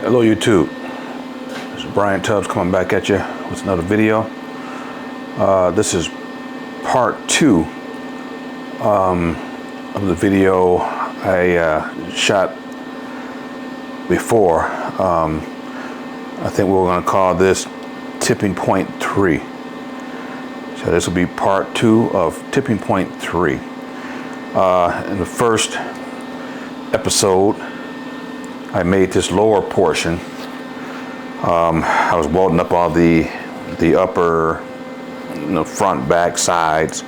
Hello YouTube, this is Brian Tubbs coming back at you with another video. This is part 2 of the video I shot before. I think we're going to call this tipping point 3. So this will be part 2 of tipping point 3. In the first episode I made this lower portion. I was welding up all the upper, front, back, sides,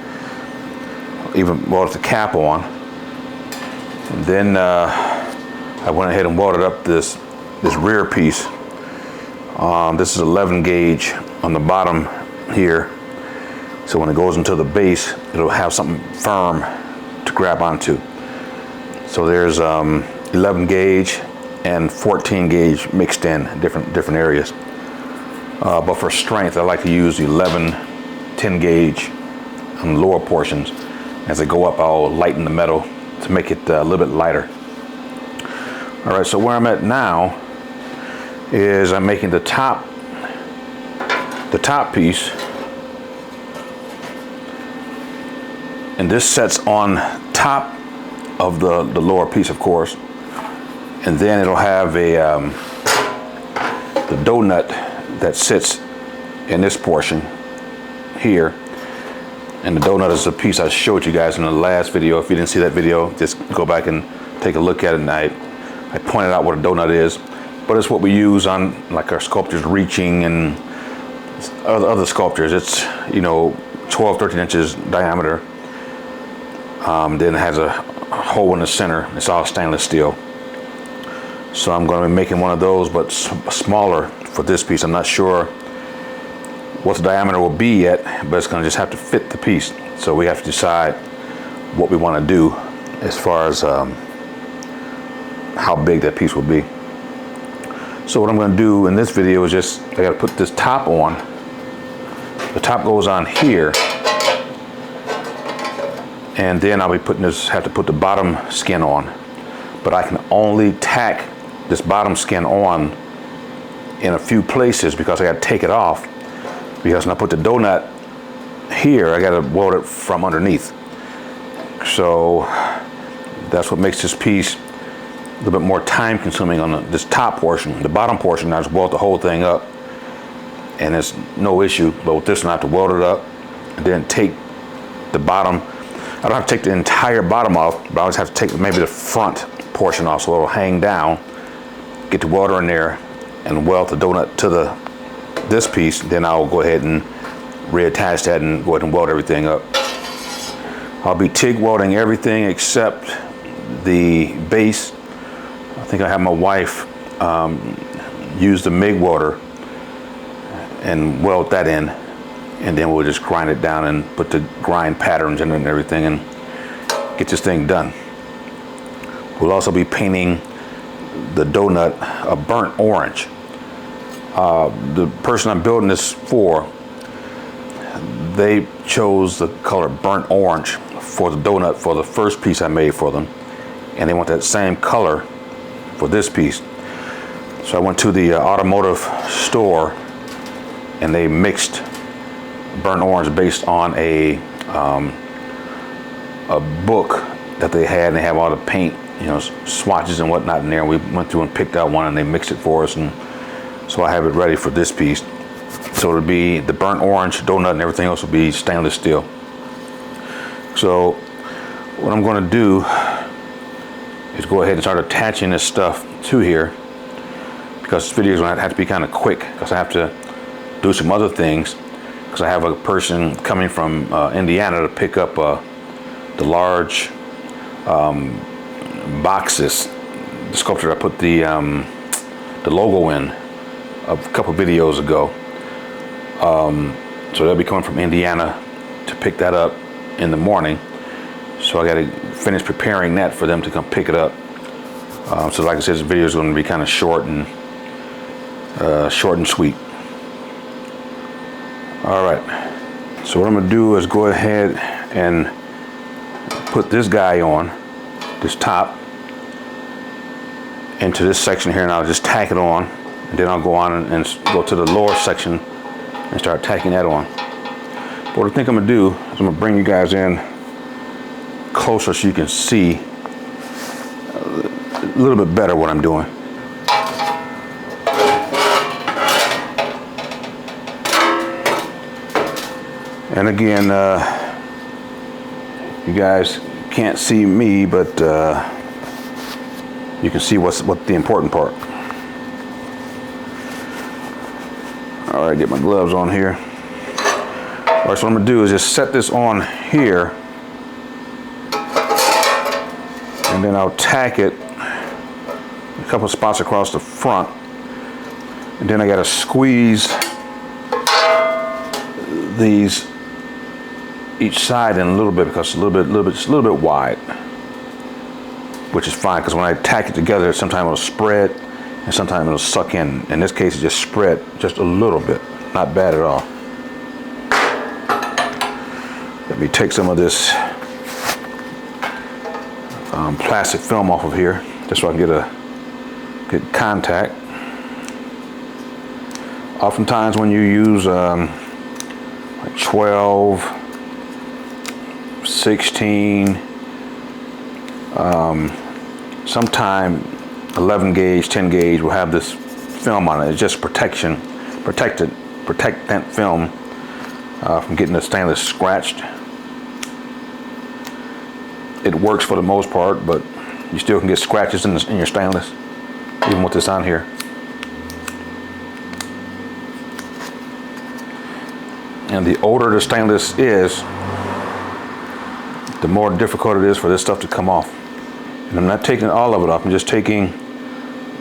even welded the cap on. And then I went ahead and welded up this rear piece. This is 11 gauge on the bottom here. So when it goes into the base, it'll have something firm to grab onto. So there's 11 gauge and 14 gauge mixed in different areas. But for strength, I like to use 11, 10 gauge on the lower portions. As I go up, I'll lighten the metal to make it a little bit lighter. All right, so where I'm at now is I'm making the top piece, and this sets on top of the lower piece, of course. And then it'll have the donut that sits in this portion here. And the donut is the piece I showed you guys in the last video. If you didn't see that video, just go back and take a look at it. And I pointed out what a donut is. But it's what we use on like our sculptures, reaching and other sculptures. It's 12, 13 inches diameter. Then it has a hole in the center. It's all stainless steel. So I'm going to be making one of those, but smaller for this piece. I'm not sure what the diameter will be yet, but it's going to just have to fit the piece. So we have to decide what we want to do as far as how big that piece will be. So what I'm going to do in this video is just, I got to put this top on. The top goes on here. And then I'll be have to put the bottom skin on. But I can only tack this bottom skin on in a few places because I got to take it off. Because when I put the donut here, I got to weld it from underneath. So that's what makes this piece a little bit more time consuming on this top portion. The bottom portion, I just weld the whole thing up and it's no issue. But with this one, I have to weld it up and then take the bottom. I don't have to take the entire bottom off, but I just have to take maybe the front portion off so it'll hang down. Get the welder in there and weld the donut to this piece. Then I'll go ahead and reattach that and go ahead and weld everything up. I'll be TIG welding everything except the base. I think I have my wife use the MIG welder and weld that in. And then we'll just grind it down and put the grind patterns in it and everything and get this thing done. We'll also be painting the donut a burnt orange. The person I'm building this for, they chose the color burnt orange for the donut for the first piece I made for them. And they want that same color for this piece. So I went to the automotive store and they mixed burnt orange based on a book that they had, and they have all the paint, swatches and whatnot in there. We went through and picked out one and they mixed it for us, and so I have it ready for this piece. So it'll be the burnt orange donut and everything else will be stainless steel. So what I'm going to do is go ahead and start attaching this stuff to here, because this video is going to have to be kind of quick because I have to do some other things. Because I have a person coming from Indiana to pick up the large boxes, the sculpture I put the logo in a couple videos ago. So they'll be coming from Indiana to pick that up in the morning. So I got to finish preparing that for them to come pick it up. So like I said, this video is going to be kind of short and sweet. All right, so what I'm gonna do is go ahead and put this guy on, this top, into this section here, and I'll just tack it on, and then I'll go on and go to the lower section and start tacking that on. But what I think I'm gonna do is I'm gonna bring you guys in closer so you can see a little bit better what I'm doing. And again, you guys can't see me, but you can see what the important part. All right, get my gloves on here. All right, so what I'm gonna do is just set this on here, and then I'll tack it a couple spots across the front, and then I gotta squeeze these each side in a little bit because it's a little bit wide, which is fine because when I tack it together, sometimes it'll spread and sometimes it'll suck in. In this case, it just spread just a little bit, not bad at all. Let me take some of this plastic film off of here just so I can get contact. Oftentimes when you use like 12, 16, sometime 11 gauge, 10 gauge will have this film on it. It's just protect that film from getting the stainless scratched. It works for the most part, but you still can get scratches in your stainless, even with this on here. And the older the stainless is, the more difficult it is for this stuff to come off. And I'm not taking all of it off, I'm just taking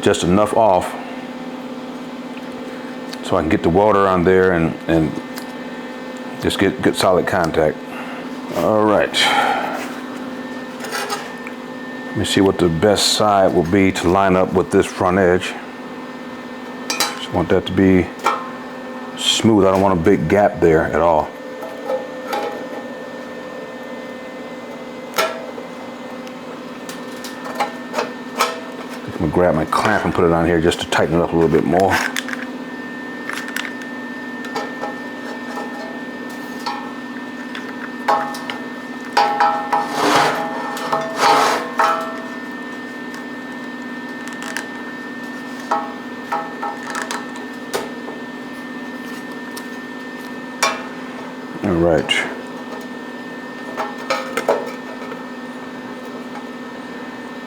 just enough off so I can get the welder on there and just get good solid contact. All right. Let me see what the best side will be to line up with this front edge. Just want that to be smooth. I don't want a big gap there at all. I'm gonna grab my clamp and put it on here just to tighten it up a little bit more. All right.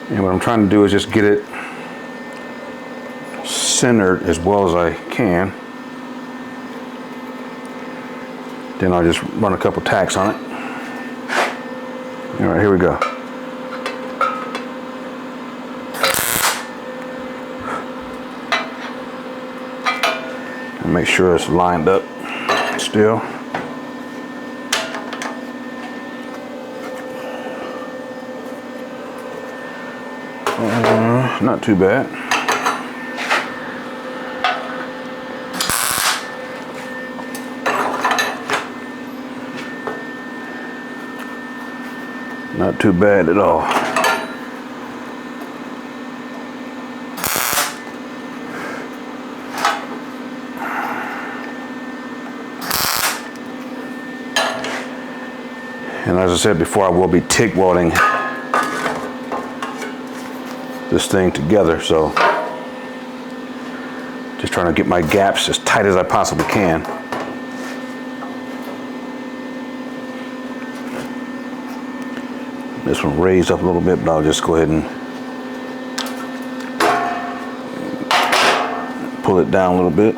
And what I'm trying to do is just get it centered as well as I can. Then I'll just run a couple tacks on it. All right, here we go. And make sure it's lined up still. Not too bad. Not too bad at all. And as I said before, I will be TIG welding this thing together, so just trying to get my gaps as tight as I possibly can. This one raised up a little bit, but I'll just go ahead and pull it down a little bit.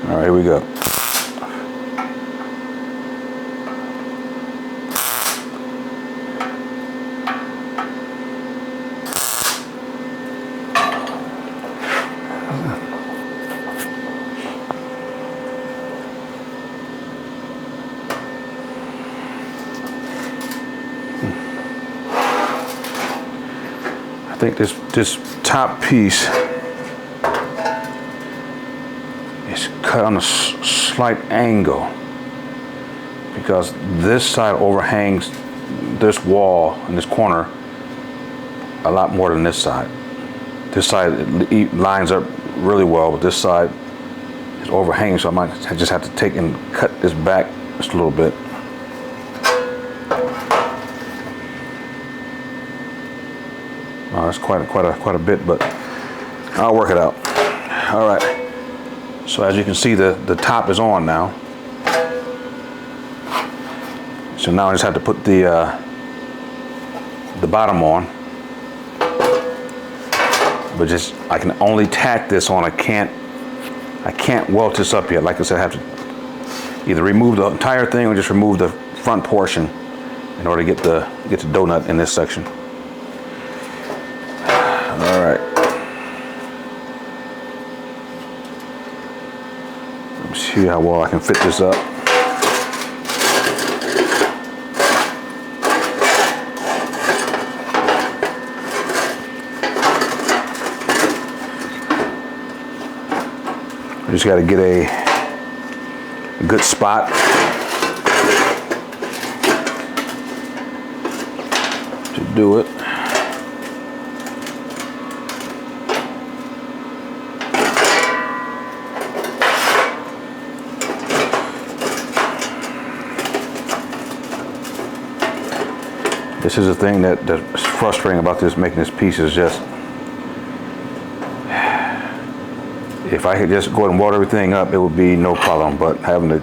All right, here we go. I think this top piece is cut on a slight angle, because this side overhangs this wall in this corner a lot more than this side. This side it lines up really well, but this side is overhanging, so I just have to take and cut this back just a little bit. Oh, that's quite a bit, but I'll work it out. All right. So as you can see, the top is on now. So now I just have to put the bottom on. But I can only tack this on. I can't weld this up yet. Like I said, I have to either remove the entire thing or just remove the front portion in order to get the donut in this section. All right. Let's see how well I can fit this up. I just got to get a good spot. To do it. This is the thing that's frustrating about making this piece is just, if I could just go ahead and weld everything up, it would be no problem, but having to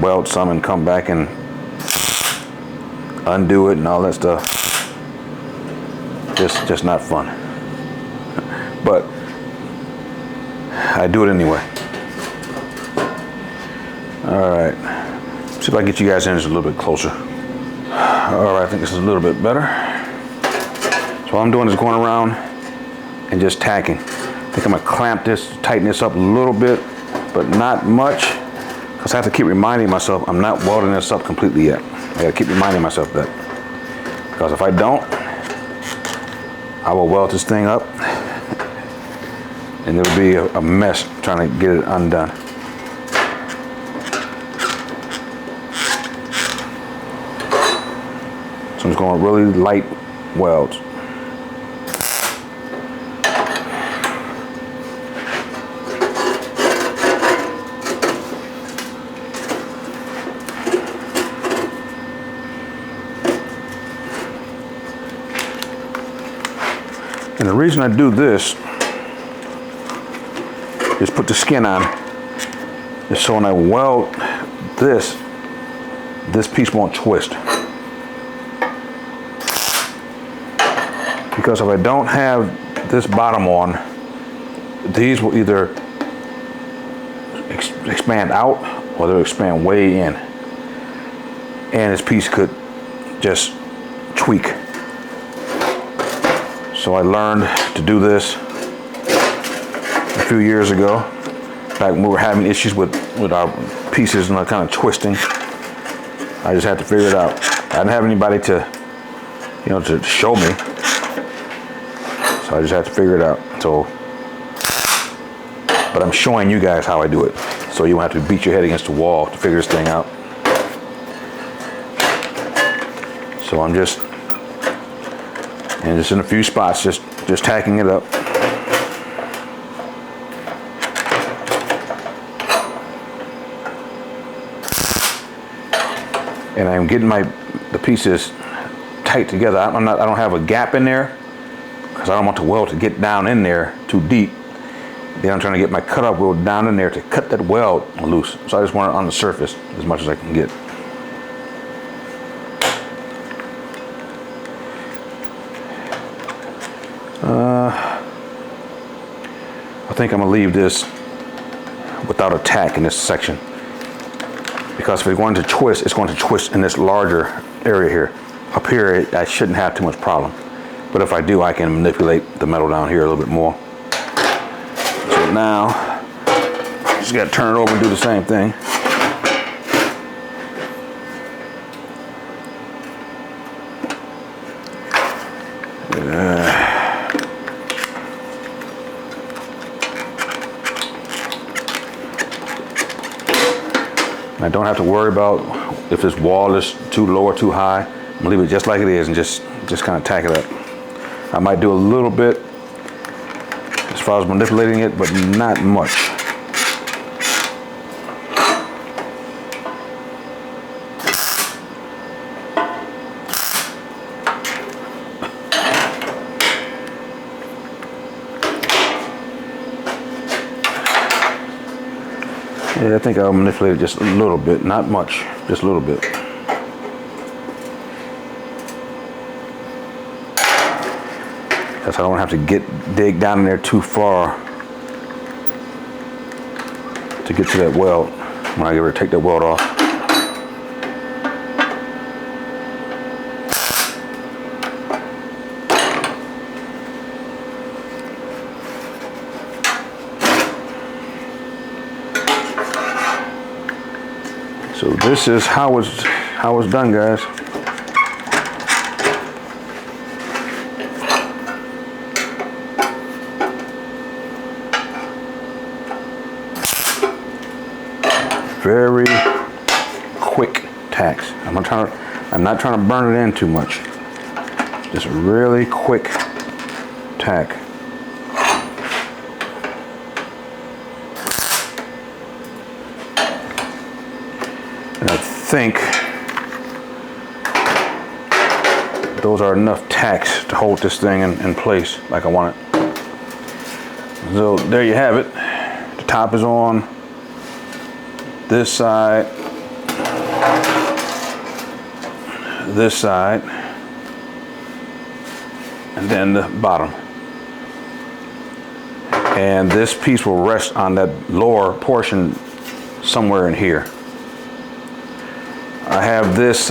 weld some and come back and undo it and all that stuff, just not fun. But I do it anyway. All right, see if I can get you guys in just a little bit closer. All right, I think this is a little bit better. So all I'm doing is going around and just tacking. I think I'm gonna clamp this, tighten this up a little bit, but not much, because I have to keep reminding myself I'm not welding this up completely yet. I gotta keep reminding myself that, because if I don't, I will weld this thing up and it'll be a mess trying to get it undone. So I'm just going really light welds. And the reason I do this is put the skin on, is so when I weld this piece won't twist. Because if I don't have this bottom on, these will either expand out or they'll expand way in. And this piece could just tweak. So I learned to do this a few years ago, back when we were having issues with our pieces and kind of twisting. I just had to figure it out. I didn't have anybody to show me. So I just had to figure it out. So, but I'm showing you guys how I do it. So you won't have to beat your head against the wall to figure this thing out. So I'm just in a few spots, just tacking it up. And I'm getting the pieces tight together. I don't have a gap in there because I don't want the weld to get down in there too deep. Then I'm trying to get my cutout wheel down in there to cut that weld loose. So I just want it on the surface as much as I can get. I think I'm gonna leave this without a tack in this section, because if it's going to twist, it's going to twist in this larger area here. Up here, I shouldn't have too much problem. But if I do, I can manipulate the metal down here a little bit more. So now, just gotta turn it over and do the same thing. I don't have to worry about if this wall is too low or too high, I'm gonna leave it just like it is and just kind of tack it up. I might do a little bit as far as manipulating it, but not much. Yeah, I think I'll manipulate it just a little bit, not much, just a little bit. Because I don't have to dig down in there too far to get to that weld when I get ready to take that weld off. So this is how it's done, guys. Very quick tacks. I'm not trying to burn it in too much. Just really quick tack. And I think those are enough tacks to hold this thing in place like I want it. So there you have it. The top is on. This side, and then the bottom. And this piece will rest on that lower portion somewhere in here. I have this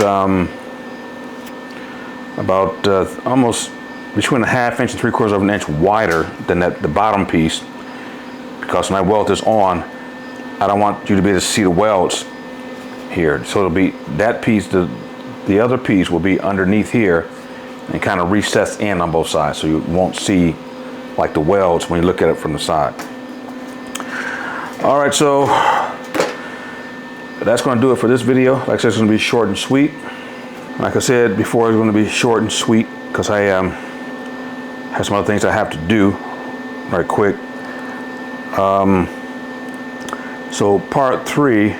about almost between a 1/2 inch and 3/4 of an inch wider than the bottom piece, because when I weld this on, I don't want you to be able to see the welds here. So it'll be that piece, the other piece will be underneath here and kind of recessed in on both sides, so you won't see like the welds when you look at it from the side. All right, so that's going to do it for this video. Like I said, it's going to be short and sweet. Like I said before, it's going to be short and sweet because I have some other things I have to do right quick. So part 3,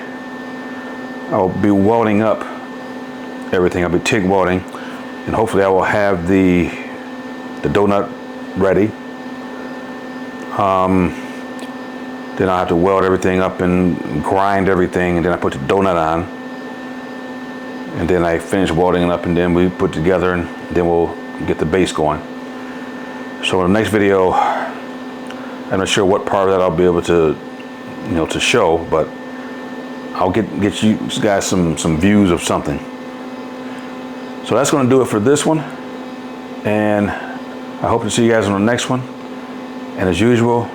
I'll be welding up everything. I'll be TIG welding, and hopefully I will have the donut ready. Then I'll have to weld everything up and grind everything, and then I put the donut on, and then I finish welding it up, and then we put together, and then we'll get the base going. So in the next video, I'm not sure what part of that I'll be able to to show, but I'll get you guys some views of something. So that's going to do it for this one, and I hope to see you guys on the next one. And as usual,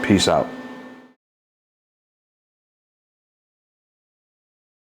peace out.